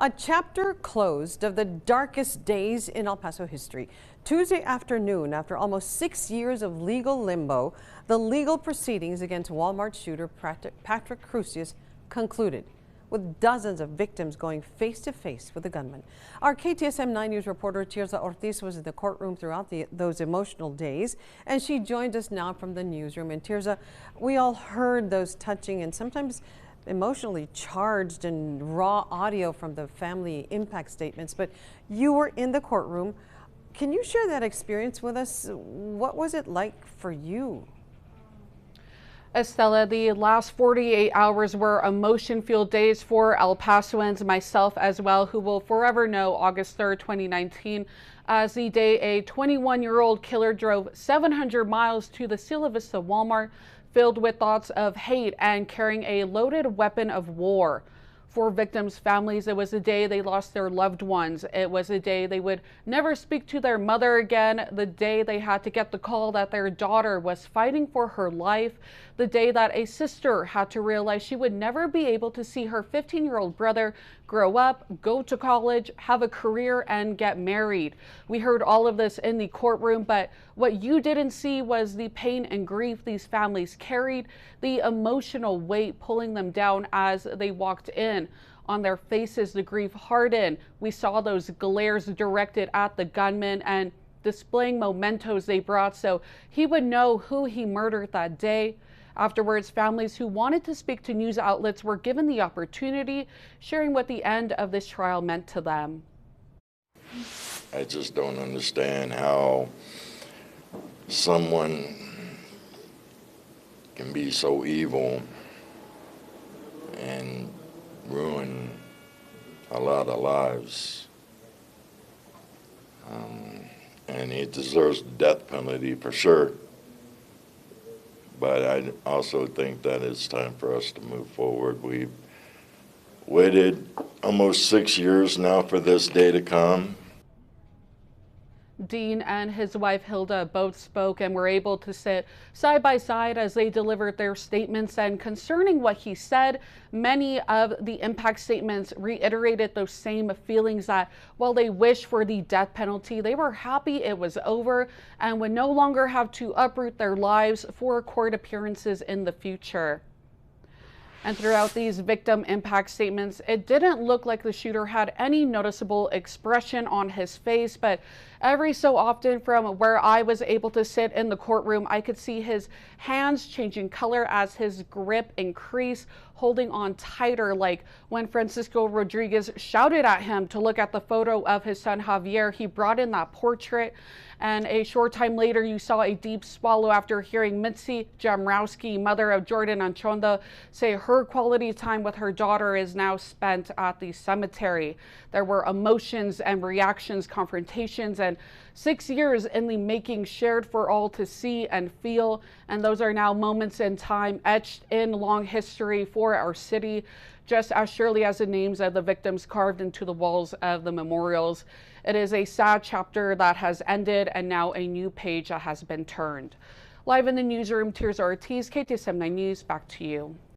A chapter closed of the darkest days in El Paso history. Tuesday afternoon, after almost 6 years of legal limbo, the legal proceedings against Walmart shooter Patrick Crusius concluded, with dozens of victims going face to face with the gunman. Our KTSM 9 News reporter Tirza Ortiz was in the courtroom throughout those emotional days, and she joined us now from the newsroom. And Tirza, we all heard those touching and sometimes emotionally charged and raw audio from the family impact statements, but you were in the courtroom. Can you share that experience with us? What was it like for you? Estella, the last 48 hours were emotion-filled days for El Pasoans, myself as well, who will forever know August 3rd, 2019, as the day a 21-year-old killer drove 700 miles to the Sila Vista Walmart, filled with thoughts of hate and carrying a loaded weapon of war. For victims' families, it was a day they lost their loved ones. It was a day they would never speak to their mother again, the day they had to get the call that their daughter was fighting for her life, the day that a sister had to realize she would never be able to see her 15-year-old brother grow up, go to college, have a career, and get married. We heard all of this in the courtroom, but what you didn't see was the pain and grief these families carried, the emotional weight pulling them down as they walked in. On their faces, the grief hardened. We saw those glares directed at the gunman and displaying mementos they brought so he would know who he murdered that day. Afterwards, families who wanted to speak to news outlets were given the opportunity, sharing what the end of this trial meant to them. I just don't understand how someone can be so evil and ruin a lot of lives. And he deserves the death penalty for sure. But I also think that it's time for us to move forward. We've waited almost 6 years now for this day to come. Dean and his wife Hilda both spoke and were able to sit side by side as they delivered their statements. And concerning what he said, many of the impact statements reiterated those same feelings that while they wished for the death penalty, they were happy it was over and would no longer have to uproot their lives for court appearances in the future. And throughout these victim impact statements, it didn't look like the shooter had any noticeable expression on his face, but every so often from where I was able to sit in the courtroom, I could see his hands changing color as his grip increased, holding on tighter, like when Francisco Rodriguez shouted at him to look at the photo of his son Javier. He brought in that portrait, and a short time later, you saw a deep swallow after hearing Mitzi Jamrowski, mother of Jordan Anchonda, say her quality time with her daughter is now spent at the cemetery. There were emotions and reactions, confrontations, and 6 years in the making shared for all to see and feel. And those are now moments in time etched in long history for our city, just as surely as the names of the victims carved into the walls of the memorials. It is a sad chapter that has ended and now a new page that has been turned. Live in the newsroom, Tirza Ortiz, KTSM 9 News, back to you.